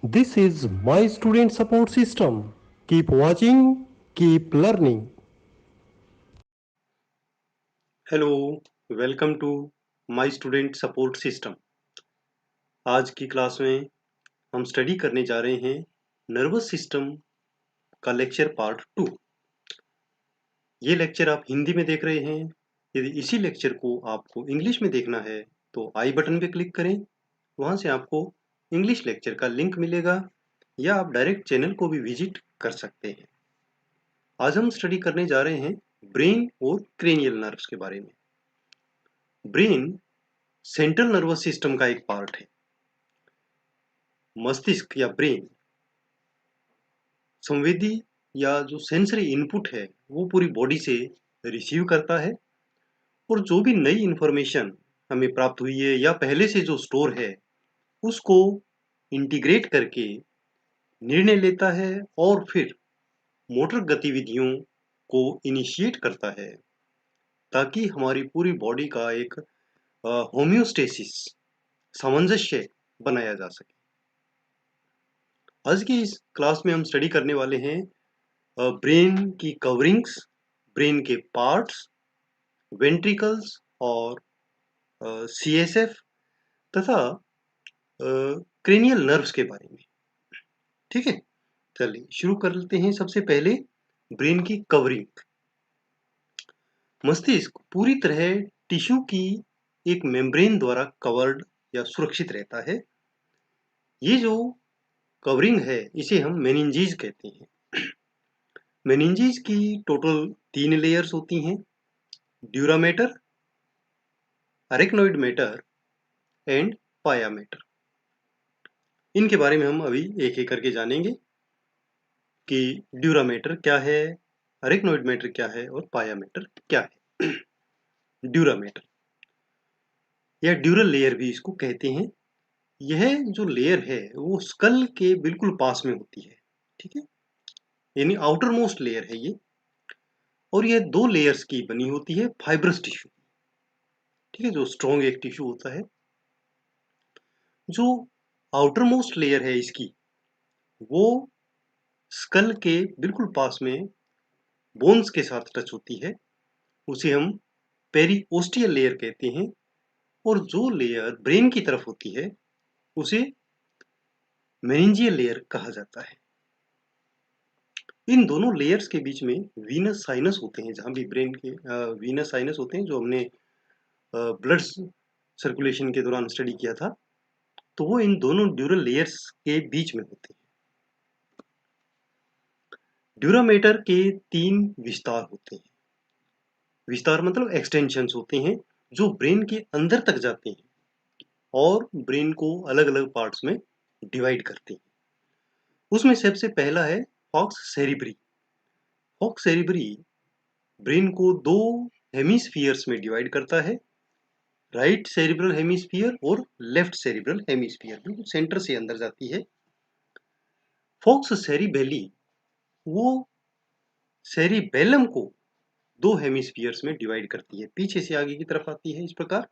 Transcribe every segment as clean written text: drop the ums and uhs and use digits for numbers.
This is my student support system. Keep watching, keep learning. Hello, welcome to my student support system. आज की class में हम study करने जा रहे हैं नर्वस सिस्टम का लेक्चर पार्ट 2। ये लेक्चर आप हिंदी में देख रहे हैं। यदि इसी लेक्चर को आपको इंग्लिश में देखना है तो आई बटन पे क्लिक करें। वहाँ से आपको इंग्लिश लेक्चर का लिंक मिलेगा या आप डायरेक्ट चैनल को भी विजिट कर सकते हैं। आज हम स्टडी करने जा रहे हैं ब्रेन और क्रेनियल नर्व्स के बारे में। ब्रेन सेंट्रल नर्वस सिस्टम का एक पार्ट है। मस्तिष्क या ब्रेन संवेदी या जो सेंसरी इनपुट है वो पूरी बॉडी से रिसीव करता है और जो भी नई इंफॉर्मेशन हमें प्राप्त हुई है या पहले से जो स्टोर है उसको इंटीग्रेट करके निर्णय लेता है और फिर मोटर गतिविधियों को इनिशिएट करता है ताकि हमारी पूरी बॉडी का एक होम्योस्टेसिस सामंजस्य बनाया जा सके। आज की इस क्लास में हम स्टडी करने वाले हैं ब्रेन की कवरिंग्स, ब्रेन के पार्ट्स, वेंट्रिकल्स और सीएसएफ तथा क्रेनियल नर्व्स के बारे में। ठीक है, चलिए शुरू कर लेते हैं। सबसे पहले ब्रेन की कवरिंग। मस्तिष्क पूरी तरह टिश्यू की एक मेम्ब्रेन द्वारा कवर्ड या सुरक्षित रहता है। ये जो कवरिंग है इसे हम मेनिंजीज कहते हैं। मेनिंजीज की टोटल 3 लेयर्स होती हैं, dura mater, arachnoid matter and पाया मैटर। इनके बारे में हम अभी एक एक करके जानेंगे कि ड्यूरा मैटर क्या है, अरेक्नोइड मैटर क्या है और पाया मैटर क्या है। ड्यूरा मैटर या ड्यूरल लेयर भी इसको कहते हैं। यह जो लेयर है वो स्कल के बिल्कुल पास में होती है। ठीक है, यानी आउटर मोस्ट लेयर है ये। और यह 2 लेयर्स की बनी होती है फाइब्रस टिश्यू। ठीक है, जो स्ट्रॉन्ग एक टिश्यू होता है। जो आउटर मोस्ट लेयर है इसकी, वो स्कल के बिल्कुल पास में बोन्स के साथ टच होती है। उसे हम पेरिओस्टियल लेयर कहते हैं। और जो लेयर ब्रेन की तरफ होती है उसे मेनिंजियल लेयर कहा जाता है। इन दोनों लेयर्स के बीच में वीनस साइनस होते हैं। जहां भी ब्रेन के वीनस साइनस होते हैं जो हमने ब्लड सर्कुलेशन के दौरान स्टडी किया था, तो वो इन दोनों ड्यूरल लेयर्स के बीच में होते हैं। ड्यूरामेटर के 3 विस्तार होते हैं। विस्तार मतलब एक्सटेंशंस होते हैं जो ब्रेन के अंदर तक जाते हैं और ब्रेन को अलग अलग पार्ट्स में डिवाइड करते हैं। उसमें सबसे पहला है falx cerebri. Falx cerebri brain को 2 हेमिस्फीयर्स में डिवाइड करता है, राइट सेरिब्रल हेमिस्फीयर और लेफ्ट सेरिब्रल हेमिस्फीयर, बिल्कुल सेंटर से अंदर जाती है। फॉक्स सेरिबेली वो सेरिबेलम को 2 हेमिस्फीयर्स में डिवाइड करती है, पीछे से आगे की तरफ आती है इस प्रकार।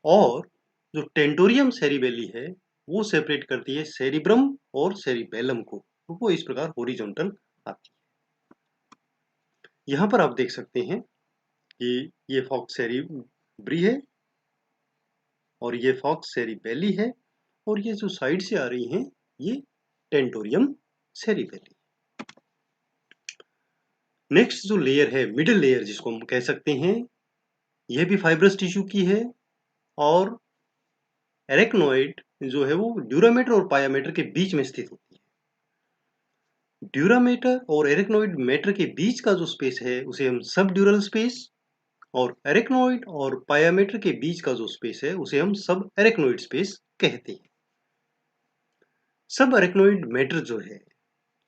और जो टेंटोरियम सेरिबेली है वो सेपरेट करती है सेरिब्रम और सेरिबेलम को, तो वो इस प्रकार हॉरिजॉन्टल आती है। यहाँ पर आप देख सकते हैं कि ये फॉक्स सेरिब्री है और ये फॉक्स सेरिबेली है और ये जो साइड से आ रही हैं ये टेंटोरियम सेरिबेली। नेक्स्ट जो लेयर है मिडिल लेयर जिसको हम कह सकते हैं, यह भी फाइब्रस टिश्यू की है और एरेक्नोइड जो है वो ड्यूरामेटर और पायामेटर के बीच में स्थित होती है। ड्यूरामेटर और एरेक्नोइड मैटर के बीच का जो स्पेस है उसे हम सब ड्यूरल स्पेस, और एरेक्नोइड और पायामेटर के बीच का जो स्पेस है उसे हम सब एरेक्नोइड स्पेस कहते हैं। सब एरेक्नोइड मैटर जो है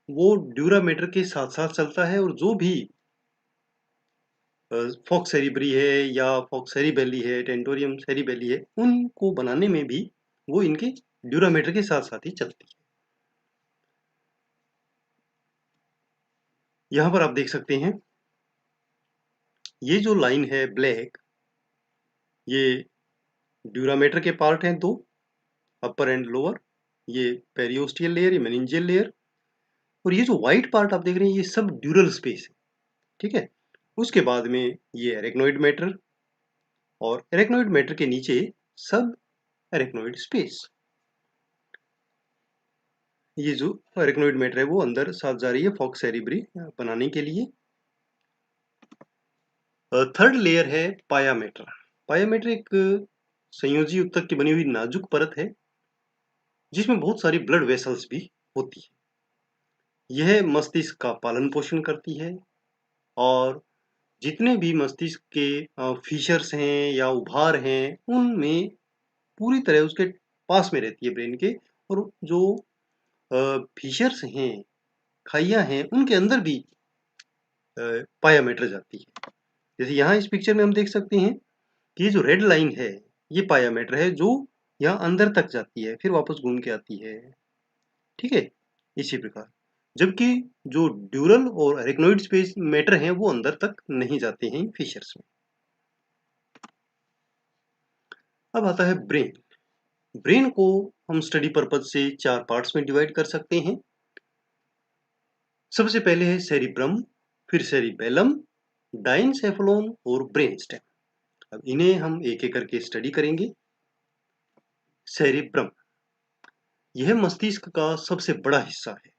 वो ड्यूरामेटर के साथ साथ चलता है और जो भी फॉक्स सेरिब्री है या फॉक्स सेरिबेली है, टेंटोरियम सेरिबेली है, उनको बनाने में भी वो इनके ड्यूरामेटर के साथ साथ ही चलती है। यहाँ पर आप देख सकते हैं ये जो लाइन है ब्लैक, ये ड्यूरामेटर के पार्ट हैं 2, अपर एंड लोअर। ये पेरियोस्टियल लेयर, ये मेनिंजियल लेयर, और ये जो व्हाइट पार्ट आप देख रहे हैं ये सब ड्यूरल स्पेस है, ठीक है। उसके बाद में ये एरेक्नोइड मैटर, और एरेक्नोइड मैटर के नीचे सब एरेक्नोइड स्पेस। ये जो एरेक्नोइड मैटर है वो अंदर साथ जा रही है फॉक्स सेरिब्री बनाने के लिए। थर्ड लेयर है पाया मैटर। पाया मैटर एक संयोजी ऊतक की बनी हुई नाजुक परत है जिसमें बहुत सारी ब्लड वेसल्स भी होती है। यह मस्तिष्क का पालन पोषण करती है, और जितने भी मस्तिष्क के फीचर्स हैं या उभार हैं उनमें पूरी तरह उसके पास में रहती है ब्रेन के। और जो फीचर्स हैं, खाइयां हैं, उनके अंदर भी पाया मैटर जाती है। जैसे यहाँ इस पिक्चर में हम देख सकते हैं कि ये जो रेड लाइन है ये पाया मैटर है जो यहाँ अंदर तक जाती है फिर वापस घूम के आती है, ठीक है। इसी प्रकार जबकि जो ड्यूरल और एरेक्नोइड स्पेस मैटर हैं वो अंदर तक नहीं जाते हैं इन फीचर्स में। अब आता है ब्रेन। ब्रेन को हम स्टडी पर्पज से 4 पार्ट्स में डिवाइड कर सकते हैं। सबसे पहले है सेरिब्रम, फिर सेरिबेलम, डाइनसेफलोन और ब्रेन स्टेम। अब इन्हें हम एक एक करके स्टडी करेंगे। सेरिब्रम, यह मस्तिष्क का सबसे बड़ा हिस्सा है।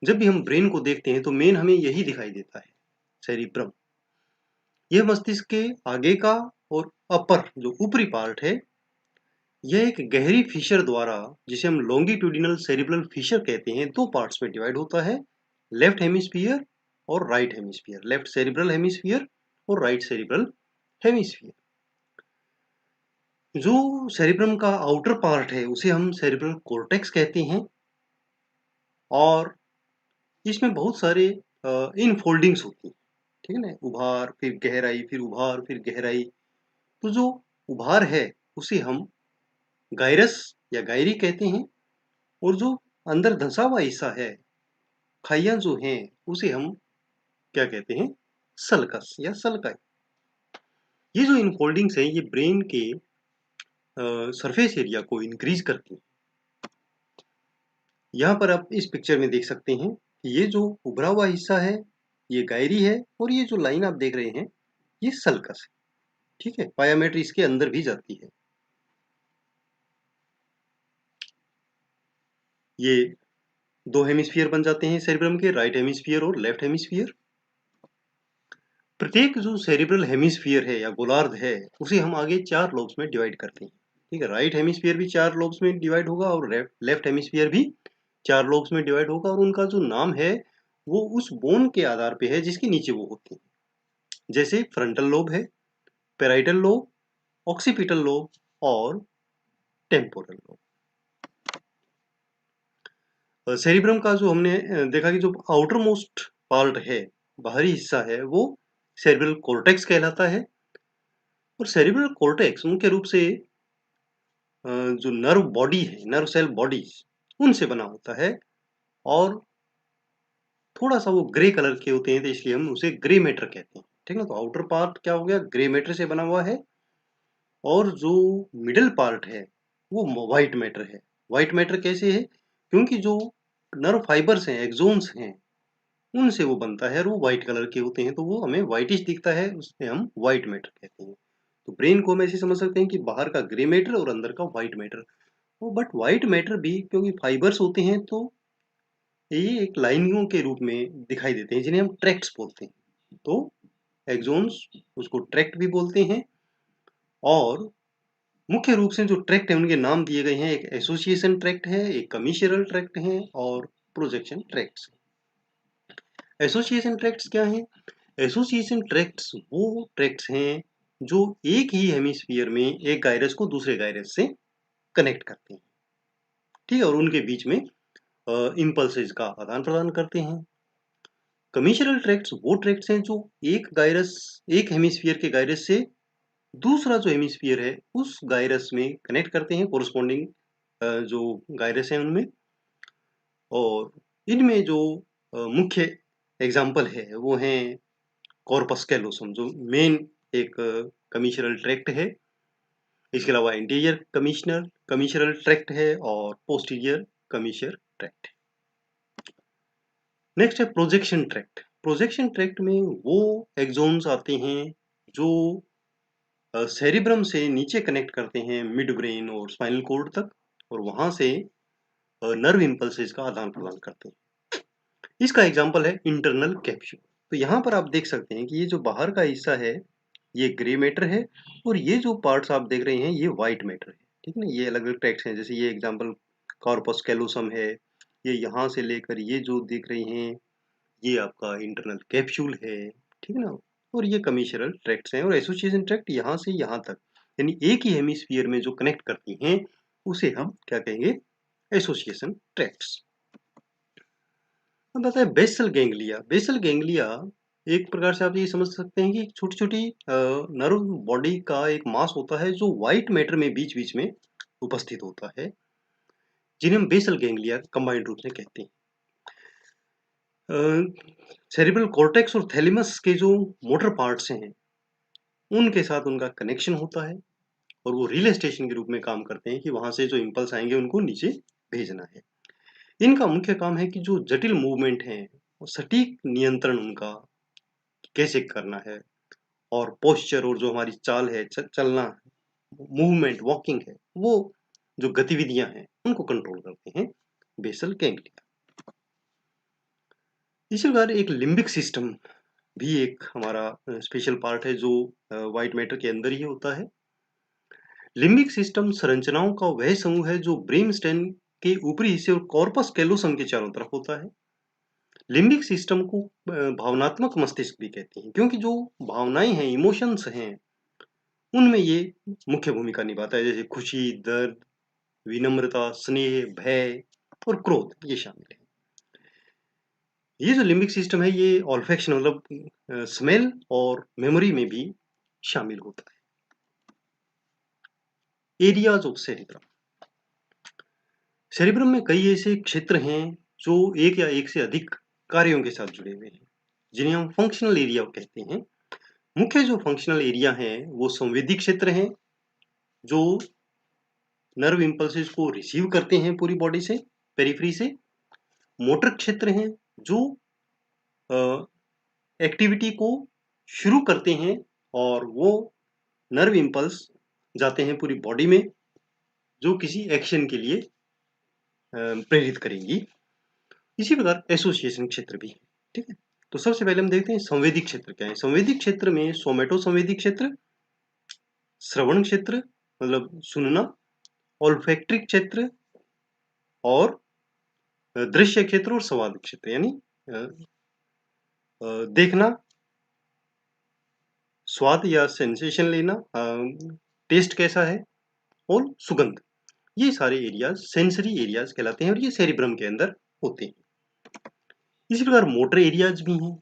जब भी हम ब्रेन को देखते हैं तो मेन हमें यही दिखाई देता है, सेरिब्रम। यह मस्तिष्क के आगे का और अपर जो ऊपरी पार्ट है, यह एक गहरी फीशर द्वारा, जिसे हम लॉन्गिट्यूडिनल सेरिब्रल फीशर कहते हैं, 2 पार्ट्स में डिवाइड होता है, लेफ्ट हेमिस्फीयर और right hemisphere, left cerebral hemisphere और राइट सेरिब्रल हेमिस्फीयर। जो सेरिब्रम का आउटर पार्ट है उसे हम सेरिब्रल कॉर्टेक्स कहते हैं, और इसमें बहुत सारे इनफोल्डिंग्स होती हैं, ठीक है ना। उभार, फिर गहराई, फिर उभार, फिर गहराई। तो जो उभार है उसे हम गायरस या गायरी कहते हैं, और जो अंदर धंसा हुआ हिस्सा है, खाइयां जो हैं, उसे हम क्या कहते हैं, सल्कस या सल्काई। ये जो इनफोल्डिंग्स हैं ये ब्रेन के सरफेस एरिया को इंक्रीज करती हैं। यहाँ पर आप इस पिक्चर में देख सकते हैं कि ये जो उभरा हुआ हिस्सा है ये गायरी है, और ये जो लाइन आप देख रहे हैं ये सल्कस है, ठीक है। पायामेट्री इसके अंदर भी जाती है। ये 2 हेमिस्फीयर बन जाते हैं सेरिब्रम के, राइट हेमिस्फीयर और लेफ्ट हेमिस्फीयर। प्रत्येक जो सेरिब्रल हेमिस्फीयर है या गोलार्ध है उसे हम आगे 4 लोब्स में डिवाइड करते हैं, ठीक है। राइट हेमिस्फीयर भी 4 लोब्स में डिवाइड होगा, और लेफ्ट हेमिस्फीयर भी 4 लोब्स में डिवाइड होगा, और उनका जो नाम है वो उस बोन के आधार पे है जिसके नीचे वो होती है। जैसे फ्रंटल लोब है, पेराइटल लोब, ऑक्सीपिटल लोब और टेम्पोरल लोब। सेरिब्रम का जो हमने देखा कि जो आउटर मोस्ट पार्ट है, बाहरी हिस्सा है, वो सेरिब्रल कॉर्टेक्स कहलाता है। और सेरिब्रल कॉर्टेक्स मुख्य रूप से जो नर्व बॉडी है, नर्व सेल बॉडीज, उनसे बना होता है, और थोड़ा सा वो ग्रे कलर के होते हैं, तो इसलिए हम उसे ग्रे मैटर कहते हैं, ठीक है। तो आउटर पार्ट क्या हो गया, ग्रे मैटर से बना हुआ है, और जो मिडिल पार्ट है वो व्हाइट मैटर है। व्हाइट मैटर कैसे है, क्योंकि जो नर्व फाइबर्स हैं, एक्सोन्स हैं, उनसे वो बनता है, और वो व्हाइट कलर के होते हैं, तो वो हमें व्हाइटिश दिखता है, उससे हम व्हाइट मैटर कहते हैं। तो ब्रेन को हम ऐसे समझ सकते हैं कि बाहर का ग्रे मैटर और अंदर का व्हाइट मैटर। तो बट व्हाइट मैटर भी क्योंकि फाइबर्स होते हैं तो ये एक लाइनियों के रूप में दिखाई देते हैं, जिन्हें हम ट्रैक्ट्स बोलते हैं। तो एक्सोन्स उसको ट्रैक्ट भी बोलते हैं, और मुख्य रूप से जो ट्रैक्ट है उनके नाम दिए गए हैं, एक एसोसिएशन ट्रैक्ट है, एक कमीशरल ट्रैक्ट है, और प्रोजेक्शन ट्रैक्ट्स। एसोसिएशन ट्रैक्ट्स क्या हैं? एसोसिएशन ट्रैक्ट्स वो ट्रैक्ट्स हैं जो एक ही हेमिस्फीयर में एक गायरस को दूसरे गायरस से कनेक्ट करते हैं, ठीक है, और उनके बीच में इम्पल्सेस का आदान प्रदान करते हैं। कमीशरल ट्रैक्ट्स वो ट्रैक्ट्स हैं जो एक हेमिस्फीयर के गायरस से दूसरा जो हेमिस्फीयर है उस गायरस में कनेक्ट करते हैं, कोरस्पॉन्डिंग जो गायरस है उनमें। और इनमें जो मुख्य एग्जाम्पल है वो हैं कॉर्पस कैलोसम, जो मेन एक कमीशरल ट्रैक्ट है। इसके अलावा इंटीरियर कमीशरल ट्रैक्ट है, और पोस्टीरियर कमीशर ट्रैक्ट है। नेक्स्ट है प्रोजेक्शन ट्रैक्ट। प्रोजेक्शन ट्रैक्ट में वो एक्सोन्स आते हैं जो सेरिब्रम से नीचे कनेक्ट करते हैं मिड ब्रेन और स्पाइनल कॉर्ड तक, और वहां से नर्व इम्पल्सेस का आदान प्रदान करते हैं। इसका एग्जांपल है इंटरनल कैप्सूल। तो यहाँ पर आप देख सकते हैं कि ये जो बाहर का हिस्सा है ये ग्रे मैटर है, और ये जो पार्ट्स आप देख रहे हैं ये व्हाइट मैटर है। ठीक है ना, ये अलग अलग ट्रैक्ट्स हैं। जैसे ये एग्जांपल कॉर्पस कैलोसम है, ये यहाँ से लेकर ये जो देख रहे हैं ये आपका इंटरनल कैप्सूल है। ठीक है ना, और ये कमीशरल ट्रैक्ट्स हैं, और एसोसिएशन ट्रैक्ट यहाँ से यहाँ तक, यानी एक ही हेमिस्फीयर में जो कनेक्ट करती हैं उसे हम क्या कहेंगे, एसोसिएशन ट्रैक्ट्स। अब आता है बेसल गैंग्लिया। बेसल गैंग्लिया एक प्रकार से आप ये समझ सकते हैं कि छोटी छोटी नर्व बॉडी का एक मास होता है जो व्हाइट मैटर में बीच बीच में उपस्थित होता है, जिन्हें हम बेसल गैंग्लिया कंबाइंड रूप से कहते हैं। सेरिब्रल कॉर्टेक्स और थैलेमस के जो मोटर पार्ट्स हैं उनके साथ उनका कनेक्शन होता है, और वो रिले स्टेशन के रूप में काम करते हैं कि वहां से जो इम्पल्स आएंगे उनको नीचे भेजना है। इनका मुख्य काम है कि जो जटिल मूवमेंट है वो सटीक नियंत्रण उनका कैसे करना है, और पोस्चर और जो हमारी चाल है, चलना, मूवमेंट, वॉकिंग है, वो जो गतिविधियां हैं उनको कंट्रोल करते हैं बेसल गैंग्लिया। इसी प्रकार एक लिम्बिक सिस्टम भी एक हमारा स्पेशल पार्ट है जो व्हाइट मैटर के अंदर ही होता है। लिम्बिक सिस्टम संरचनाओं का वह समूह है जो ब्रेन स्टेम के ऊपरी हिस्से और कॉर्पस कैलोसम के चारों तरफ होता है। लिम्बिक सिस्टम को भावनात्मक मस्तिष्क भी कहते हैं, क्योंकि जो भावनाएं हैं, इमोशंस हैं, उनमें ये मुख्य भूमिका निभाता है। जैसे खुशी, दर्द, विनम्रता, स्नेह, भय और क्रोध ये शामिल है। ये जो लिम्बिक सिस्टम है ये ऑल्फैक्शन मतलब स्मेल और मेमोरी में भी शामिल होता है। Areas of cerebrum. सेरिब्रम में कई ऐसे क्षेत्र हैं जो एक या एक से अधिक कार्यों के साथ जुड़े हुए हैं, जिन्हें हम फंक्शनल एरिया कहते हैं। मुख्य जो फंक्शनल एरिया हैं वो संवेदी क्षेत्र हैं, जो नर्व इम्पल्सेस को रिसीव करते हैं पूरी बॉडी से, पेरिफेरी से। मोटर क्षेत्र हैं जो एक्टिविटी को शुरू करते हैं, और वो नर्व इम्पल्स जाते हैं पूरी बॉडी में जो किसी एक्शन के लिए प्रेरित करेंगी। इसी प्रकार एसोसिएशन क्षेत्र भी है। ठीक है, तो सबसे पहले हम देखते हैं संवेदी क्षेत्र क्या है। संवेदी क्षेत्र में सोमेटो संवेदी क्षेत्र, श्रवण क्षेत्र मतलब सुनना, ऑल्फैक्टरी क्षेत्र, और दृश्य क्षेत्र और स्वाद क्षेत्र यानी देखना, स्वाद या सेंसेशन लेना, टेस्ट कैसा है, और सुगंध। ये सारे एरियाज सेंसरी एरियाज कहलाते हैं, और ये सेरिब्रम के अंदर होते हैं। इसी प्रकार मोटर एरियाज भी हैं।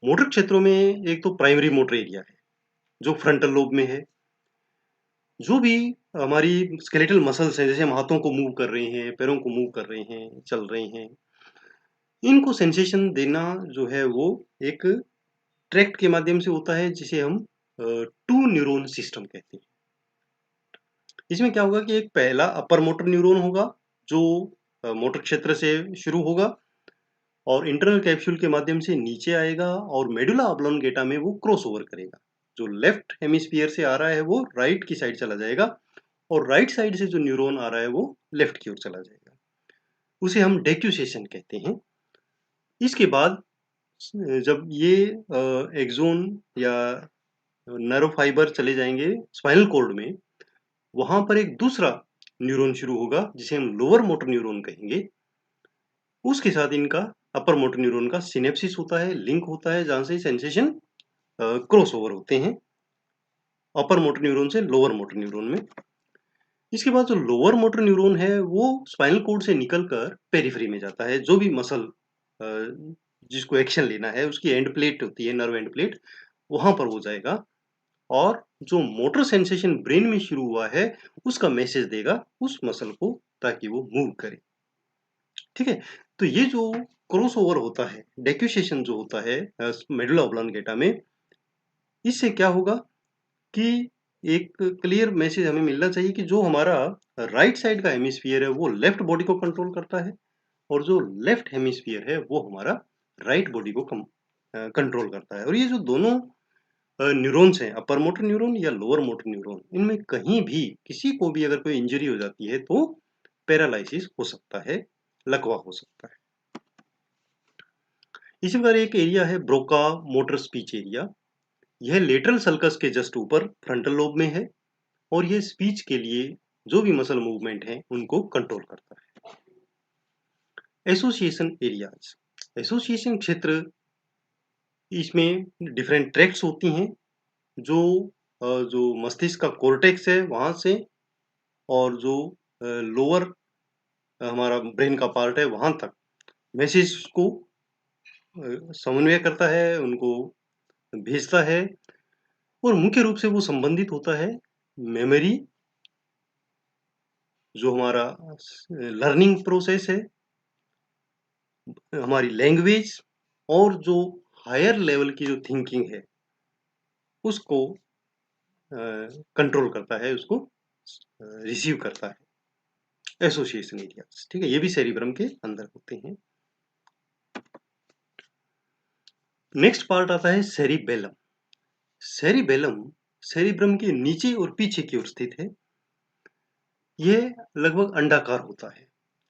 मोटर क्षेत्रों में एक तो प्राइमरी मोटर एरिया है जो फ्रंटल लोब में है। जो भी हमारी स्केलेटल मसल्स हैं, जैसे हम हाथों को मूव कर रहे हैं, पैरों को मूव कर रहे हैं, चल रहे हैं, इनको सेंसेशन देना जो है वो एक ट्रैक्ट के माध्यम से होता है, जिसे हम टू न्यूरॉन सिस्टम कहते हैं। इसमें क्या होगा कि एक पहला अपर मोटर न्यूरॉन होगा जो मोटर क्षेत्र से शुरू होगा और इंटरनल कैप्सूल के माध्यम से नीचे आएगा, और मेडुला ऑब्लोंगेटा में वो क्रॉस ओवर करेगा। जो लेफ्ट हेमिस्फीयर से आ रहा है वो राइट की साइड चला जाएगा, और राइट साइड से जो न्यूरॉन आ रहा है वो लेफ्ट की ओर चला जाएगा। उसे हम डेक्यूसेशन कहते हैं। इसके बाद जब ये एक्सोन या नर्व फाइबर चले जाएंगे स्पाइनल कॉर्ड में, वहां पर एक दूसरा न्यूरॉन शुरू होगा जिसे हम लोअर मोटर न्यूरॉन कहेंगे। उसके साथ इनका अपर मोटर न्यूरॉन का सिनेप्सिस होता है, लिंक होता है, जहां से सेंसेशन क्रॉस ओवर होते हैं अपर मोटर न्यूरॉन से लोअर मोटर न्यूरॉन में। इसके बाद जो लोअर मोटर न्यूरॉन है वो स्पाइनल कॉर्ड से निकलकर पेरिफेरी में जाता है। जो भी मसल जिसको एक्शन लेना है उसकी एंड प्लेट होती है, नर्व एंड प्लेट, वहां पर वो जाएगा, और जो मोटर सेंसेशन ब्रेन में शुरू हुआ है उसका मैसेज देगा उस मसल को ताकि वो मूव करे। ठीक है, तो ये जो क्रॉस ओवर होता है, डेक्यूसेशन जो होता है मेडुला ऑब्लोंगेटा में, इससे क्या होगा कि एक क्लियर मैसेज हमें मिलना चाहिए कि जो हमारा राइट साइड का हेमिस्फीयर है वो लेफ्ट बॉडी को कंट्रोल करता है, और जो लेफ्ट हेमिस्फीयर है वो हमारा राइट बॉडी को कंट्रोल करता है। और ये जो दोनों न्यूरॉन्स हैं, अपर मोटर न्यूरॉन या लोअर मोटर न्यूरॉन, इनमें कहीं भी किसी को भी अगर कोई इंजरी हो जाती है तो पैरालिसिस हो सकता है, लकवा हो सकता है। इसी प्रकार एक एरिया है ब्रोका मोटर स्पीच एरिया। यह लेटरल सल्कस के जस्ट ऊपर फ्रंटल लोब में है, और ये स्पीच के लिए जो भी मसल मूवमेंट है उनको कंट्रोल करता है। एसोसिएशन एरियाज, एसोसिएशन क्षेत्र, इसमें डिफरेंट ट्रैक्ट्स होती हैं जो जो मस्तिष्क का कोर्टेक्स है वहां से, और जो लोअर हमारा ब्रेन का पार्ट है वहां तक मैसेज को समन्वय करता है, उनको भेजता है, और मुख्य रूप से वो संबंधित होता है मेमोरी, जो हमारा लर्निंग प्रोसेस है, हमारी लैंग्वेज, और जो हायर लेवल की जो थिंकिंग है उसको कंट्रोल करता है, उसको रिसीव करता है। एसोसिएशन एरियाज, ठीक है, ये भी सेरिब्रम के अंदर होते हैं। नेक्स्ट पार्ट आता है सेरिबेलम। सेरिबेलम सेरिब्रम के नीचे और पीछे की ओर स्थित है। यह लगभग अंडाकार होता है।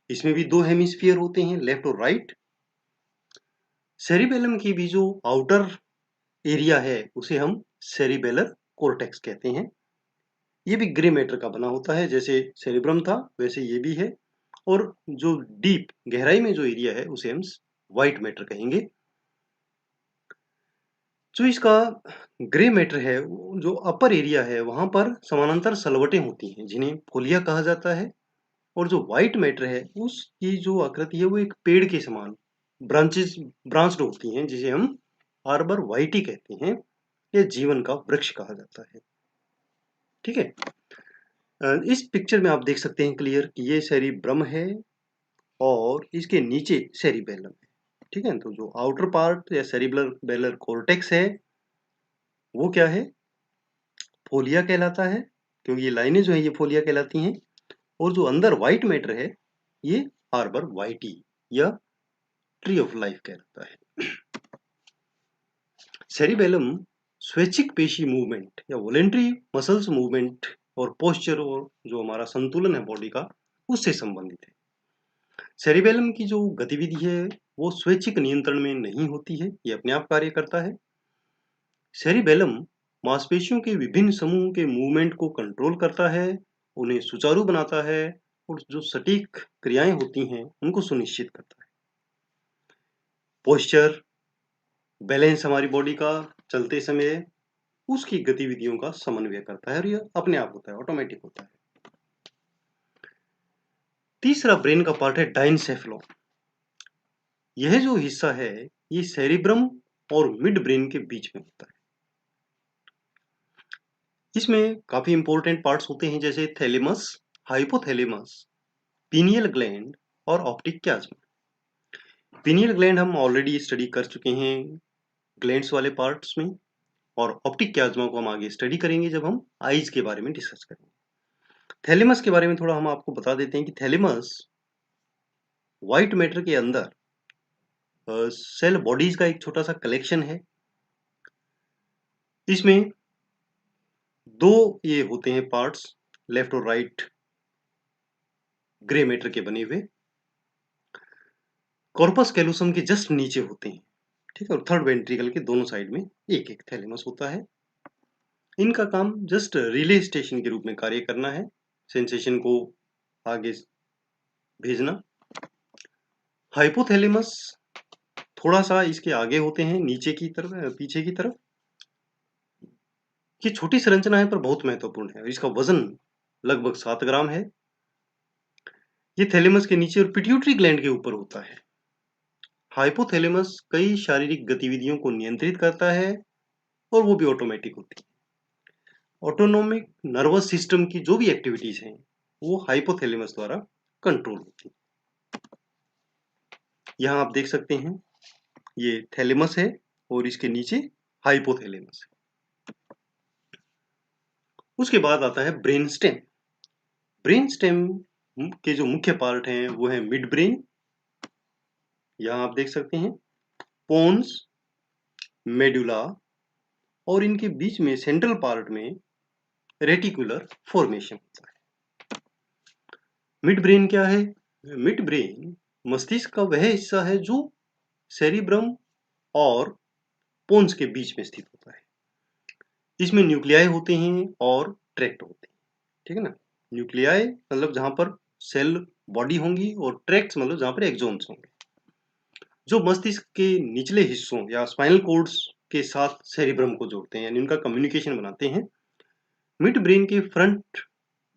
इसमें भी दो हेमिस्फीयर होते हैं, लेफ्ट और राइट। सेरिबेलम की भी जो आउटर एरिया है उसे हम सेरिबेलर कॉर्टेक्स कहते हैं। ये भी ग्रे मैटर का बना होता है, जैसे सेरिब्रम था वैसे ये भी है। और जो डीप गहराई में जो एरिया है उसे हम व्हाइट मैटर कहेंगे। जो इसका ग्रे मैटर है, जो अपर एरिया है वहां पर समानांतर सलवटें होती हैं जिन्हें फोलिया कहा जाता है। और जो व्हाइट मैटर है उसकी जो आकृति है वो एक पेड़ के समान ब्रांच्ड होती हैं, जिसे हम आर्बर वाइटी कहते हैं। यह जीवन का वृक्ष कहा जाता है। ठीक है, इस पिक्चर में आप देख सकते हैं क्लियर कि ये सेरिब्रम है और इसके नीचे सेरिबेलम है। ठीक है, तो जो आउटर पार्ट या सेरिबेलर कॉर्टेक्स है वो क्या है, फोलिया कहलाता है, क्योंकि ये लाइनें जो है ये फोलिया कहलाती हैं। और जो अंदर व्हाइट मैटर है ये आर्बर वाइटी या ट्री ऑफ लाइफ कहलाता है। सेरिबेलम स्वैच्छिक पेशी मूवमेंट या वॉलेंट्री मसल्स मूवमेंट और पोस्चर, और जो हमारा संतुलन है बॉडी का, उससे संबंधित है। सेरिबेलम की जो गतिविधि है वो स्वैच्छिक नियंत्रण में नहीं होती है, ये अपने आप कार्य करता है। सेरिबेलम मांसपेशियों के विभिन्न समूह के मूवमेंट को कंट्रोल करता है, उन्हें सुचारू बनाता है, और जो सटीक क्रियाएं होती हैं उनको सुनिश्चित करता है। पोस्चर, बैलेंस हमारी बॉडी का चलते समय उसकी गतिविधियों का समन्वय करता है, और यह अपने आप होता है, ऑटोमेटिक होता है। तीसरा ब्रेन का पार्ट है डाइनसेफेलॉन। यह जो हिस्सा है ये सेरिब्रम और मिड ब्रेन के बीच में होता है। इसमें काफी इंपॉर्टेंट पार्ट्स होते हैं, जैसे थैलेमस, हाइपोथैलेमस, पीनियल ग्लैंड और ऑप्टिक क्याज्मा। पीनियल ग्लैंड हम ऑलरेडी स्टडी कर चुके हैं ग्लैंड्स वाले पार्ट्स में, और ऑप्टिक क्याज्मा को हम आगे स्टडी करेंगे जब हम आईज के बारे में डिस्कस करेंगे। थैलेमस के बारे में थोड़ा हम आपको बता देते हैं कि थैलेमस व्हाइट मैटर के अंदर सेल बॉडीज का एक छोटा सा कलेक्शन है। इसमें दो ये होते हैं पार्ट्स, लेफ्ट और राइट ग्रे मैटर के बने हुए, कॉर्पस कैलोसम के जस्ट नीचे होते हैं। ठीक है, और थर्ड वेंट्रिकल के दोनों साइड में एक एक थैलेमस होता है। इनका काम जस्ट रिले स्टेशन के रूप में कार्य करना है, सेंसेशन को आगे भेजना। हाइपोथैलेमस थोड़ा सा इसके आगे होते हैं, नीचे की तरफ, पीछे की तरफ। ये छोटी संरचना है पर बहुत महत्वपूर्ण है, और इसका वजन लगभग 7 ग्राम है। ये थैलेमस के नीचे और पिट्यूटरी ग्लैंड के ऊपर होता है। हाइपोथैलेमस कई शारीरिक गतिविधियों को नियंत्रित करता है, और वो भी ऑटोमेटिक होती है। ऑटोनोमिक नर्वस सिस्टम की जो भी एक्टिविटीज हैं वो हाइपोथैलेमस द्वारा कंट्रोल होती है। यहाँ आप देख सकते हैं ये थैलेमस है और इसके नीचे हाइपोथैलेमस है। उसके बाद आता है ब्रेन स्टेम। ब्रेन स्टेम के जो मुख्य पार्ट हैं वो है मिड ब्रेन, यहाँ आप देख सकते हैं, पोन्स, मेडुला, और इनके बीच में सेंट्रल पार्ट में रेटिकुलर फॉर्मेशन होता है। मिड ब्रेन क्या है? मिड ब्रेन मस्तिष्क का वह हिस्सा है जो सेरिब्रम और पोन्स के बीच में स्थित होता है। इसमें न्यूक्लियाई होते हैं और ट्रैक्ट होते हैं, ठीक है ना। न्यूक्लियाई मतलब जहां पर सेल बॉडी होंगी, और ट्रैक्ट्स मतलब जहां पर एक्सोन्स होंगे, जो मस्तिष्क के निचले हिस्सों या स्पाइनल कॉर्ड्स के साथ सेरिब्रम को जोड़ते हैं, यानी उनका कम्युनिकेशन बनाते हैं। मिड ब्रेन के फ्रंट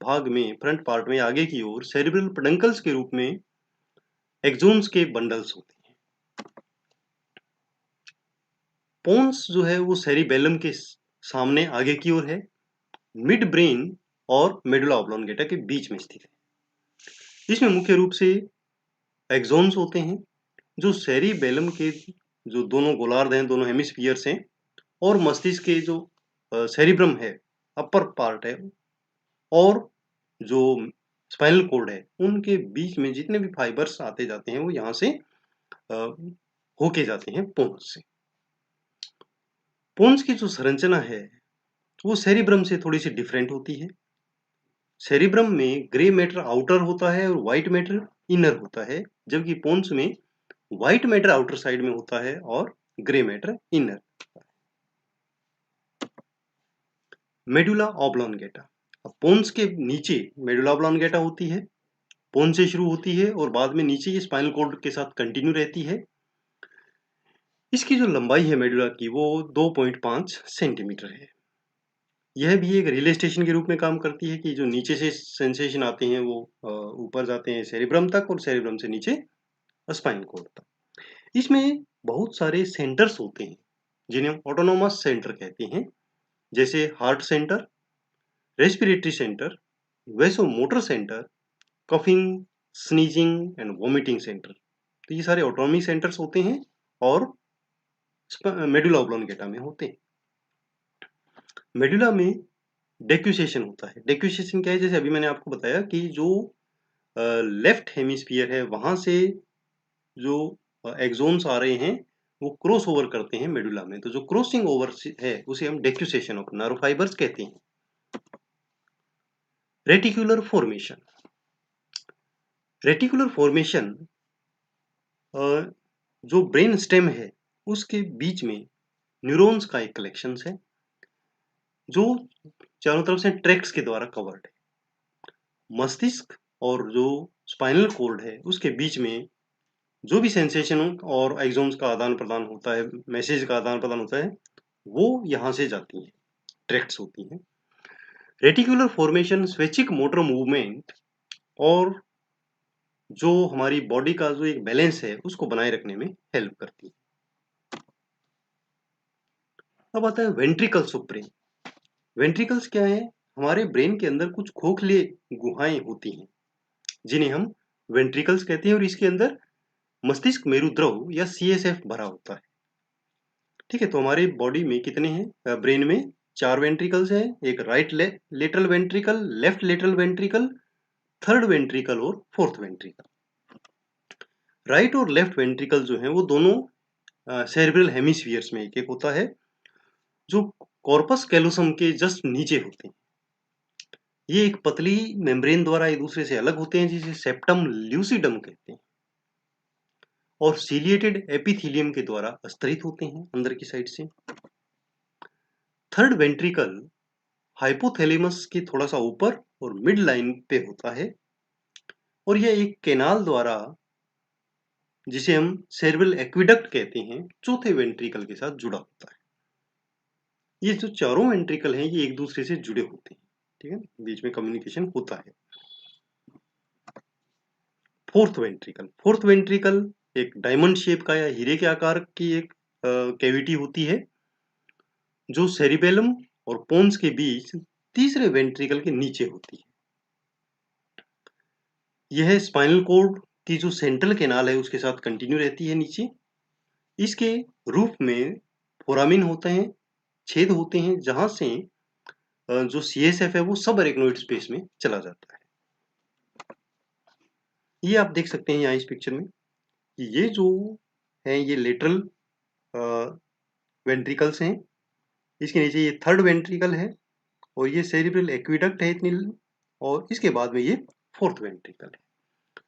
पार्ट में आगे की ओर सेरिब्रल पेडंकल्स के रूप में एक्सोन्स के बंडल्स होते हैं। पोन्स जो है वो सेरिबेलम के सामने आगे की ओर है, मिड ब्रेन और मेडुला ऑब्लोंगेटा के बीच में स्थित है। इसमें मुख्य रूप से एक्सोन्स होते हैं, जो सेरिबेलम के जो दोनों गोलार्ध हैं, दोनों हेमिस्फीयर्स हैं, और मस्तिष्क के जो सेरिब्रम है, अपर पार्ट है, और जो स्पाइनल कॉर्ड है, उनके बीच में जितने भी फाइबर्स आते जाते हैं वो यहाँ से होके जाते हैं पोन्स से। पोन्स की जो संरचना है वो सेरिब्रम से थोड़ी सी डिफरेंट होती है। सेरिब्रम में ग्रे मैटर आउटर होता है और व्हाइट मैटर इनर होता है, जबकि पोन्स में व्हाइट मैटर आउटर साइड में होता है और grey matter inner. Medulla oblongata, pons के नीचे मेडुला ऑब्लोंगेटा होती है, पोन्स से शुरू होती है और बाद में नीचे ये स्पाइनल कॉर्ड के साथ कंटिन्यू रहती है। इसकी जो लंबाई है मेडुला की वो 2.5 सेंटीमीटर है। यह भी एक रिले स्टेशन के रूप में काम करती है कि जो नीचे से सेंसेशन आते हैं वो ऊपर जाते हैं सेरिब्रम तक, और सेरिब्रम से नीचे स्पाइनल कॉर्ड तक। इसमें बहुत सारे सेंटर्स होते हैं जिन्हें हम ऑटोनोमस सेंटर कहते हैं, जैसे heart centre, respiratory centre, vasomotor centre, coughing, sneezing and vomiting centre. तो ये सारे ऑटोनॉमी सेंटर्स होते हैं और मेडुला ऑब्लोंगेटा में होते हैं। मेडुला में डेक्यूसेशन होता है। डेक्यूसेशन क्या है? जैसे अभी मैंने आपको बताया कि जो लेफ्ट हेमिस्फीयर है वहां से जो एक्सोन्स आ रहे हैं वो क्रॉस ओवर करते हैं मेडुला में, तो जो क्रॉसिंग ओवर है उसे हम डेक्यूसेशन ऑफ नर्व फाइबर्स कहते हैं। रेटिकुलर फॉर्मेशन, रेटिकुलर फॉर्मेशन जो ब्रेन स्टेम है उसके बीच में न्यूरॉन्स का एक कलेक्शन है जो चारों तरफ से ट्रैक्ट्स के द्वारा कवर्ड है। मस्तिष्क और जो स्पाइनल कॉर्ड है उसके बीच में जो भी सेंसेशन और एक्सोन्स का आदान प्रदान होता है, मैसेज का आदान प्रदान होता है, वो यहाँ से जाती हैं, ट्रैक्ट्स होती हैं। रेटिकुलर फॉर्मेशन स्वैच्छिक मोटर मूवमेंट और जो हमारी बॉडी का जो एक बैलेंस है उसको बनाए रखने में हेल्प करती है। अब आता है वेंट्रिकल्स ऑफ ब्रेन। वेंट्रिकल्स क्या है? हमारे ब्रेन के अंदर कुछ खोखले गुहाएं होती हैं जिन्हें हम वेंट्रिकल्स कहते हैं, और इसके अंदर मस्तिष्क मेरुद्रव या CSF भरा होता है। ठीक है, तो हमारी बॉडी में कितने हैं? ब्रेन में 4 वेंट्रिकल्स हैं, एक right lateral ventricle, left lateral ventricle, third ventricle और फोर्थ वेंट्रिकल। राइट और लेफ्ट वेंट्रिकल जो हैं वो दोनों सेरेब्रल हेमिस्फीयर्स में एक एक होता है, जो कॉर्पस कैलोसम के जस्ट नीचे होते हैं। ये एक पतली मेम्ब्रेन द्वारा एक दूसरे से अलग होते हैं जिसे सेप्टम ल्यूसिडम कहते हैं, और सीलिएटेड एपिथेलियम के द्वारा स्तरित होते हैं अंदर की साइड से। थर्ड वेंट्रिकल हाइपोथैलेमस के थोड़ा सा ऊपर और मिड लाइन पे होता है, और यह एक कैनाल द्वारा, जिसे हम सेरेब्रल एक्विडक्ट कहते हैं, चौथे वेंट्रिकल के साथ जुड़ा होता है। ये जो चारों वेंट्रिकल हैं ये एक दूसरे से जुड़े होते हैं, ठीक है, बीच में कम्युनिकेशन होता है। फोर्थ वेंट्रिकल, फोर्थ वेंट्रिकल एक डायमंड शेप का या हीरे के आकार की एक कैविटी होती है जो सेरिबेलम और पोन्स के बीच तीसरे वेंट्रिकल के नीचे होती है। यह स्पाइनल कॉर्ड की जो सेंट्रल कैनाल है उसके साथ कंटिन्यू रहती है नीचे। इसके रूफ में फोरामिन होते हैं, छेद होते हैं, जहां से जो CSF है वो सब अरेक्नोइड स्पेस में चला जाता है। ये आप देख सकते हैं यहाँ इस पिक्चर में कि ये जो है ये लेटरल वेंट्रिकल्स हैं, इसके नीचे ये थर्ड वेंट्रिकल है और ये सेरिब्रल एक्विडक्ट है इतनी, और इसके बाद में ये फोर्थ वेंट्रिकल है।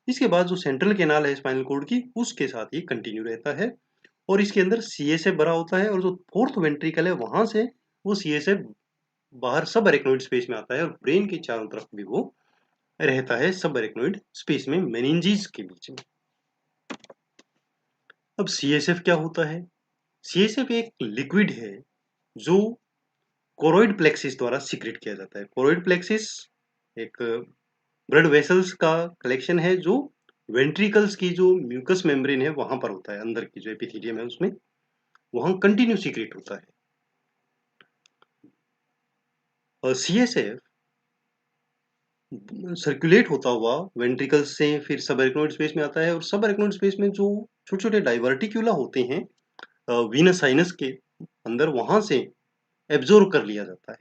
इसके बाद जो सेंट्रल कैनाल है स्पाइनल कॉर्ड की उसके साथ ये कंटिन्यू रहता है और इसके अंदर CSF भरा होता है और जो फोर्थ वेंट्रिकल है वहां से वो CSF बाहर सब अरेक्नोइड स्पेस में आता है और ब्रेन के चारों तरफ भी वो रहता है सब अरेक्नोइड स्पेस में मेनिंजीज के बीच में। अब CSF क्या होता है? CSF एक लिक्विड है जो कोरोइड प्लेक्सिस द्वारा सीक्रेट किया जाता है। कोरोइड प्लेक्सिस एक ब्लड वेसल्स का कलेक्शन है जो वेंट्रिकल्स की जो म्यूकस मेम्ब्रेन है वहां पर होता है, अंदर की जो एपिथेलियम है उसमें वहां कंटिन्यू सीक्रेट होता है। और CSF सर्कुलेट होता हुआ वेंट्रिकल्स से फिर सब अरेक्नोइड स्पेस में आता है और सब अरेक्नोइड स्पेस में जो छोटे छोटे डाइवर्टिक्यूला होते हैं वीनस साइनस के अंदर वहां से एब्जॉर्ब कर लिया जाता है,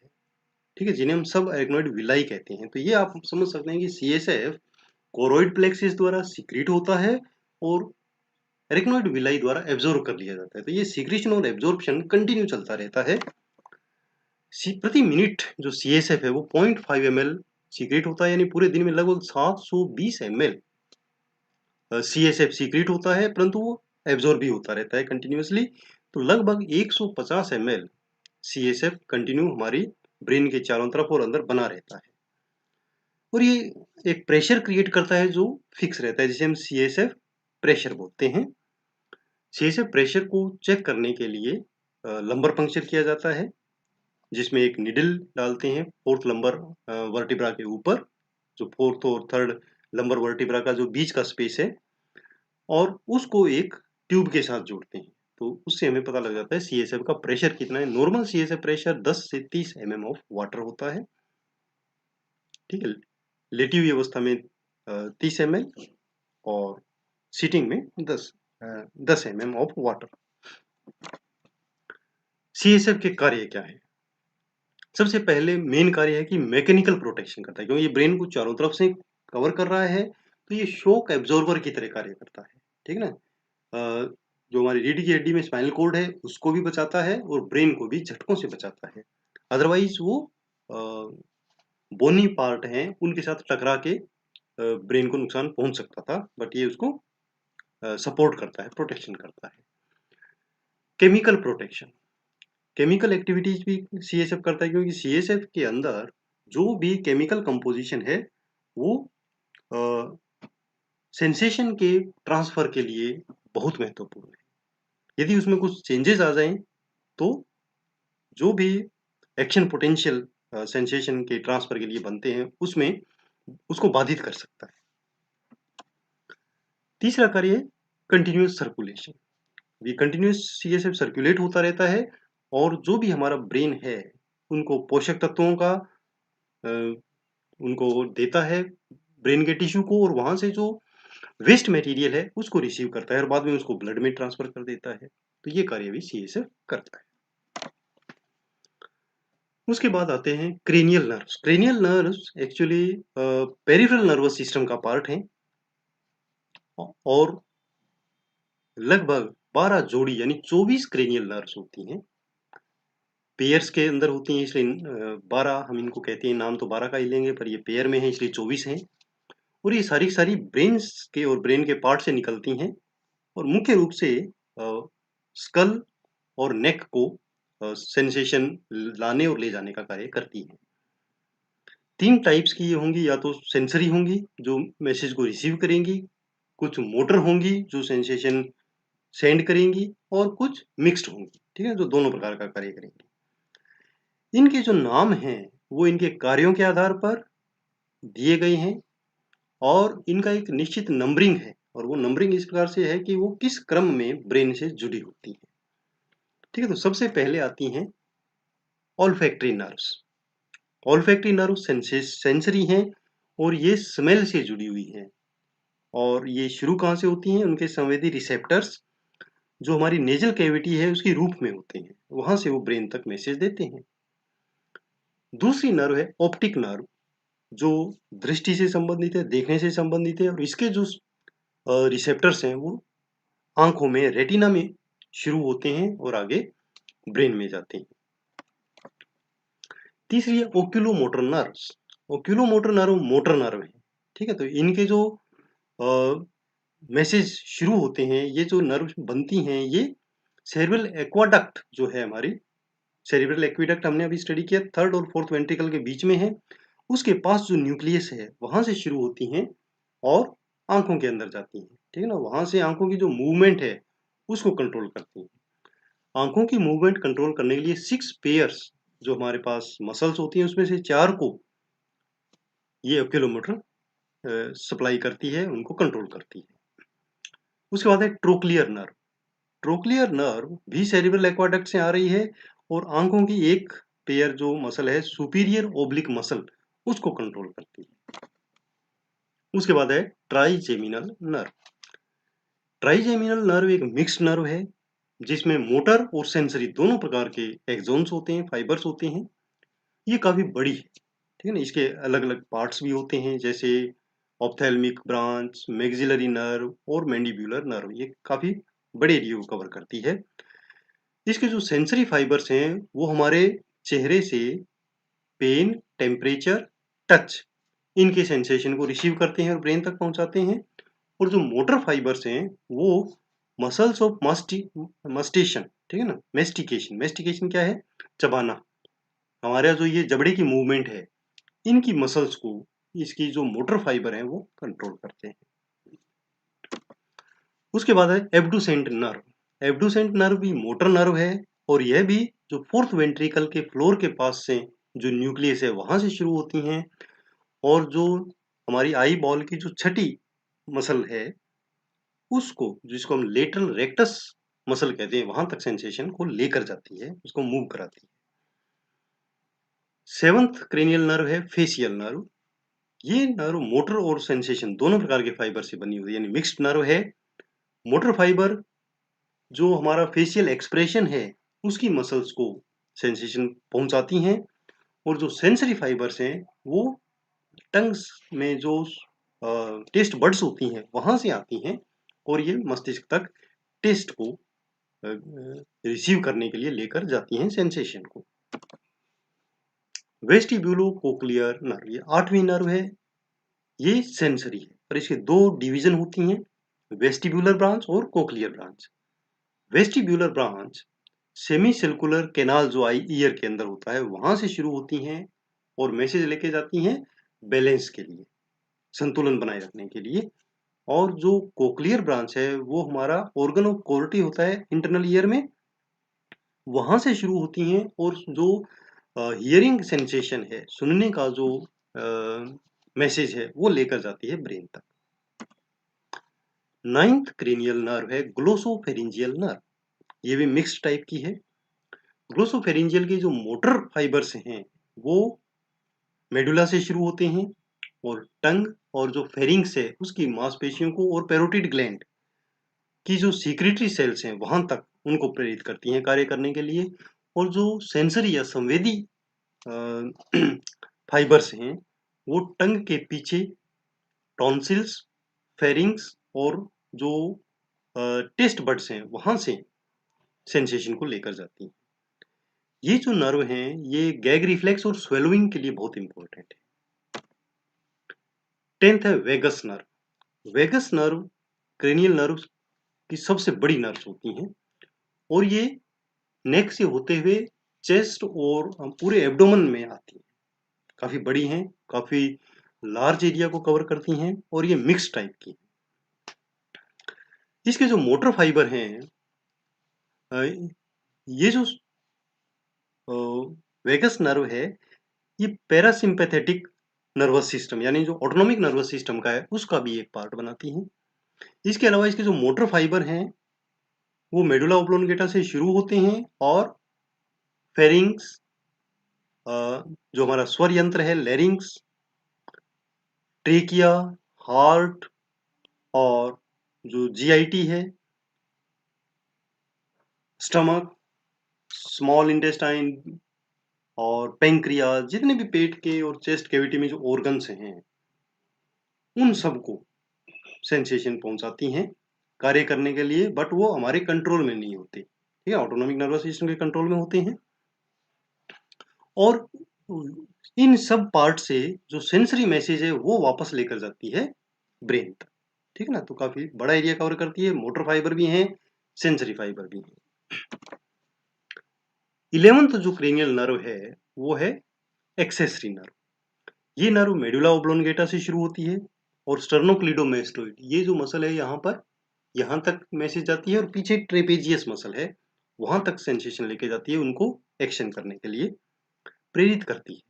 ठीक है, जिन्हें हम सब अरेक्नोइड विलाई कहते हैं। तो ये आप समझ सकते हैं कि CSF कोरोइड प्लेक्सिस द्वारा सीक्रेट होता है और अरेक्नोइड विलाई द्वारा एब्जॉर्ब कर लिया जाता है। तो ये सीक्रेशन और एब्जॉर्प्शन कंटिन्यू चलता रहता है। प्रति मिनट जो CSF है वो 0.5 ml सीक्रेट होता है, यानी पूरे दिन में लगभग 720 ml CSF सीक्रेट होता है, परंतु वो एब्जॉर्ब भी होता रहता है कंटिन्यूअसली। तो लगभग 150 ml CSF कंटिन्यू हमारी ब्रेन के चारों तरफ और अंदर बना रहता है और ये एक प्रेशर क्रिएट करता है जो फिक्स रहता है, जिसे हम CSF प्रेशर बोलते हैं। CSF प्रेशर को चेक करने के लिए लंबर पंक्चर किया जाता है, जिसमें एक निडल डालते हैं फोर्थ लंबर वर्टिब्रा के ऊपर, जो फोर्थ और थर्ड लंबर वर्टिब्रा का जो बीच का स्पेस है, और उसको एक ट्यूब के साथ जोड़ते हैं। तो उससे हमें पता लग जाता है CSF का प्रेशर कितना है। नॉर्मल CSF प्रेशर 10 से 30 mm ऑफ वाटर होता है, ठीक है। लेटी हुई अवस्था में 30 ml और सीटिंग में 10 mm ऑफ वाटर। CSF के कार्य क्या है? सबसे पहले मेन कार्य है कि मैकेनिकल प्रोटेक्शन करता है, क्योंकि ये ब्रेन को चारों तरफ से कवर कर रहा है, तो ये शॉक एब्जॉर्बर की तरह कार्य करता है, ठीक है ना। जो हमारी रीढ़ की हड्डी में स्पाइनल कॉर्ड है उसको भी बचाता है और ब्रेन को भी झटकों से बचाता है। अदरवाइज वो बोनी पार्ट हैं उनके साथ टकरा के ब्रेन को नुकसान पहुंच सकता था, बट ये उसको सपोर्ट करता है, प्रोटेक्शन करता है। केमिकल प्रोटेक्शन, केमिकल एक्टिविटीज भी CSF करता है, क्योंकि CSF के अंदर जो भी केमिकल कंपोजिशन है वो सेंसेशन के ट्रांसफर के लिए बहुत महत्वपूर्ण है। यदि उसमें कुछ चेंजेस आ जाएं तो जो भी एक्शन पोटेंशियल सेंसेशन के ट्रांसफर के लिए बनते हैं उसमें उसको बाधित कर सकता है। तीसरा कार्य है कंटिन्यूस सर्कुलेशन। ये कंटिन्यूस CSF सर्कुलेट होता रहता है और जो भी हमारा ब्रेन है उनको पोषक तत्वों का उनको देता है ब्रेन के टिश्यू को, और वहां से जो वेस्ट मटेरियल है उसको रिसीव करता है और बाद में उसको ब्लड में ट्रांसफर कर देता है। तो ये कार्य भी CSF करता है। उसके बाद आते हैं cranial nerves. Cranial nerves actually peripheral nervous system का पार्ट है और लगभग 12 जोड़ी यानी 24 क्रेनियल नर्व्स होती हैं। पेयर्स के अंदर होती हैं, इसलिए 12 हम इनको कहते हैं। नाम तो 12 का ही लेंगे पर ये पेयर में है इसलिए 24 हैं और ये सारी सारी ब्रेन्स के और ब्रेन के पार्ट से निकलती हैं और मुख्य रूप से स्कल और नेक को सेंसेशन लाने और ले जाने का कार्य करती हैं। 3 टाइप्स की ये होंगी, या तो सेंसरी होंगी जो मैसेज को रिसीव करेंगी, कुछ मोटर होंगी जो सेंसेशन सेंड करेंगी, और कुछ मिक्स्ड होंगी, ठीक है, जो दोनों प्रकार का कार्य करेंगी। इनके जो नाम हैं वो इनके कार्यों के आधार पर दिए गए हैं और इनका एक निश्चित नंबरिंग है, और वो नंबरिंग इस प्रकार से है कि वो किस क्रम में ब्रेन से जुड़ी होती है, ठीक है। तो सबसे पहले आती हैं olfactory nerves. Olfactory nerve sensory हैं और ये स्मेल से जुड़ी हुई हैं, और ये शुरू कहाँ से होती हैं? उनके संवेदी रिसेप्टर्स जो हमारी नेजल कैविटी है उसकी रूप में होते हैं, वहां से वो ब्रेन तक मैसेज देते हैं। दूसरी नर्व है ऑप्टिक नर्व, जो दृष्टि से संबंधित है, देखने से संबंधित है, और इसके जो रिसेप्टर्स हैं वो आंखों में, रेटिना में शुरू होते हैं और आगे ब्रेन में जाते हैं। तीसरी है ओक्यूलोमोटर नर्व्स। ओक्यूलोमोटर नर्व मोटर नर्व है, ठीक है। तो इनके जो मैसेज शुरू होते हैं, ये जो नर्व बनती हैं, ये सेरेब्रल एक्वाडक्ट जो है हमारी, सेरेब्रल एक्वाडक्ट हमने अभी स्टडी किया, थर्ड और फोर्थ वेंट्रिकल के बीच में है, उसके पास जो न्यूक्लियस है वहां से शुरू होती हैं और आंखों के अंदर जाती हैं, ठीक है ना। वहां से आंखों की जो मूवमेंट है उसको कंट्रोल करती हैं। आंखों की मूवमेंट कंट्रोल करने के लिए 6 पेयर्स जो हमारे पास मसल्स होती हैं, उसमें से 4 को ये ओक्यूलोमोटर सप्लाई करती है, उनको कंट्रोल करती है। उसके बाद है ट्रोक्लियर नर्व। ट्रोक्लियर नर्व भी सेरेब्रल एक्वाडक्ट से आ रही है और आंखों की एक पेयर जो मसल है सुपीरियर ओब्लिक मसल, उसको कंट्रोल करती है। उसके बाद है ट्राइजेमिनल नर्व। ट्राइजेमिनल नर्व एक मिक्स्ड नर्व है जिसमें मोटर और सेंसरी दोनों प्रकार के एक्सोन्स होते हैं, फाइबर्स होते हैं। ये काफी बड़ी है, ठीक है ना। इसके अलग अलग पार्ट्स भी होते हैं, जैसे ऑप्थेल्मिक ब्रांच, मैक्सिलरी नर्व और मैंडिब्यूलर नर्व। ये काफी बड़े एरिया को कवर करती है। इसके जो सेंसरी फाइबर्स हैं वो हमारे चेहरे से पेन, टेम्परेचर, टच, इनके सेंसेशन को रिसीव करते हैं और ब्रेन तक पहुंचाते हैं। और जो मोटर फाइबर्स हैं वो मसल्स ऑफ मस्टेशन, ठीक है ना, मेस्टिकेशन। मेस्टिकेशन क्या है? चबाना। हमारे जो ये जबड़े की मूवमेंट है, इनकी मसल्स को इसकी जो मोटर फाइबर है वो कंट्रोल करते हैं। उसके बाद है एब्डुसेंट नर्व। एब्डुसेंट नर्व भी मोटर नर्व है और यह भी जो फोर्थ वेंट्रिकल के फ्लोर के पास से जो न्यूक्लियस है वहां से शुरू होती हैं और जो हमारी आई बॉल की जो छठी मसल है उसको, जिसको हम लेटरल रेक्टस मसल कहते हैं, वहां तक सेंसेशन को लेकर जाती है, उसको मूव कराती है। सेवंथ क्रेनियल नर्व है फेसियल नर्व। ये नर्व मोटर और सेंसेशन दोनों प्रकार के फाइबर से बनी हुई है, यानी मिक्स्ड नर्व है। मोटर फाइबर जो हमारा फेशियल एक्सप्रेशन है उसकी मसल्स को सेंसेशन पहुंचाती हैं, और जो सेंसरी फाइबर्स हैं वो टंग्स में जो टेस्ट बड्स होती हैं वहां से आती हैं और ये मस्तिष्क तक टेस्ट को रिसीव करने के लिए लेकर जाती हैं सेंसेशन को। वेस्टिब्यूलो कोक्लियर नर्व, ये 8वीं नर्व है। ये सेंसरी है और इसके 2 डिवीजन होती हैं, वेस्टिब्यूलर ब्रांच और cochlear branch. Vestibular branch semi circular canal जो आई ईयर के अंदर होता है वहां से शुरू होती हैं और मैसेज लेके जाती हैं बैलेंस के लिए, संतुलन बनाए रखने के लिए। और जो कोक्लियर ब्रांच है वो हमारा ऑर्गन ऑफ कोर्टी होता है इंटरनल ईयर में, वहां से शुरू होती हैं और जो हियरिंग सेंसेशन है, सुनने का जो मैसेज है वो लेकर जाती है ब्रेन तक। 9th क्रेनियल नर्व है ग्लोसोफेरिंजियल नर्व। ये भी मिक्स्ड टाइप की है। ग्लोसोफेरिंजियल के जो मोटर फाइबर्स हैं वो मेडुला से शुरू होते हैं और टंग और जो फेरिंग्स है उसकी मांसपेशियों को और पैरोटिड ग्लैंड की जो सीक्रेटरी सेल्स हैं वहां तक उनको प्रेरित करती हैं कार्य करने के लिए। और जो सेंसरी या संवेदी फाइबर्स हैं वो टंग के पीछे टॉन्सिल्स, फेरिंग्स और जो टेस्ट बड्स हैं वहां से सेंसेशन को लेकर जाती हैं। ये जो नर्व हैं ये गैग रिफ्लेक्स और स्वेलोइंग के लिए बहुत इंपॉर्टेंट है। 10th है vagus nerve. Vagus nerve cranial nerve की सबसे बड़ी नर्व होती हैं और ये नेक से होते हुए चेस्ट और पूरे एब्डोमेन में आती हैं। काफी बड़ी हैं, काफी लार्ज एरिया को कवर करती हैं और ये मिक्स टाइप की। इसके जो मोटर फाइबर हैं, ये जो वेगस नर्व है ये पैरासिम्पैथेटिक नर्वस सिस्टम यानी जो ऑटोनॉमिक नर्वस सिस्टम का है उसका भी एक पार्ट बनाती हैं। इसके अलावा इसके जो मोटर फाइबर हैं वो मेडुला ओब्लोंगेटा से शुरू होते हैं और फेरिंग्स, जो हमारा स्वर यंत्र है लैरिंग्स, ट्रेकिया, हार्ट और जो जीआईटी है, स्टमक, स्मॉल इंटेस्टाइन, और पैंक्रियाज, जितने भी पेट के और चेस्ट कैविटी में जो ऑर्गन्स हैं उन सबको सेंसेशन पहुंचाती हैं कार्य करने के लिए, बट वो हमारे कंट्रोल में नहीं होते। ठीक है, ऑटोनॉमिक नर्वस सिस्टम के कंट्रोल में होते हैं। और इन सब पार्ट से जो सेंसरी मैसेज है वो वापस लेकर जाती है ब्रेन तक। ठीक है ना, तो काफी बड़ा एरिया कवर करती है। मोटर फाइबर भी हैं, सेंसरी फाइबर भी हैं। 11th जो क्रेनियल नर्व है वो है एक्सेसरी नर्व। ये नर्व मेडुला ओब्लोंगेटा से शुरू होती है और स्टर्नोक्लीडोमेस्टोइड, ये जो मसल है यहाँ पर, यहाँ तक मैसेज जाती है और पीछे ट्रेपेजियस मसल है वहां तक सेंसेशन लेके जाती है, उनको एक्शन करने के लिए प्रेरित करती है।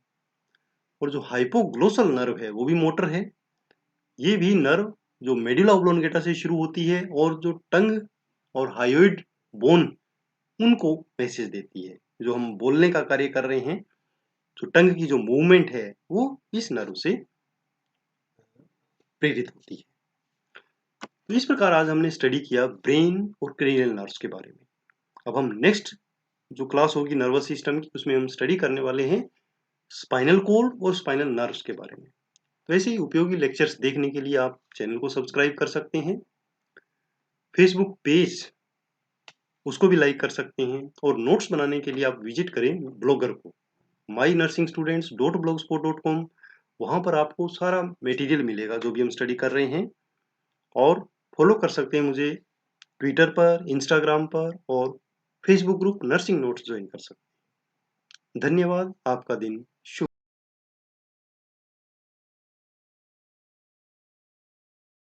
और जो हाइपोग्लोसल नर्व है वो भी मोटर है। ये भी नर्व जो मेडुला ओब्लोंगेटा से शुरू होती है और जो टंग और हायोइड बोन उनको मैसेज देती है। जो हम बोलने का कार्य कर रहे हैं, जो टंग की जो मूवमेंट है वो इस नर्व से प्रेरित होती है। तो इस प्रकार आज हमने स्टडी किया ब्रेन और क्रेनियल नर्व्स के बारे में। अब हम नेक्स्ट जो क्लास होगी नर्वस सिस्टम की, उसमें हम स्टडी करने वाले हैं स्पाइनल कॉर्ड और स्पाइनल नर्व्स के बारे में। तो ऐसे ही उपयोगी लेक्चर्स देखने के लिए आप चैनल को सब्सक्राइब कर सकते हैं। फेसबुक पेज उसको भी लाइक कर सकते हैं और नोट्स बनाने के लिए आप विजिट करें ब्लॉगर को mynursingstudents.blogspot.com। वहां पर आपको सारा मटेरियल मिलेगा जो भी हम स्टडी कर रहे हैं। और फॉलो कर सकते हैं मुझे ट्विटर पर, इंस्टाग्राम पर और Facebook group nursing notes join कर सकते हैं। धन्यवाद। आपका दिन शुभ।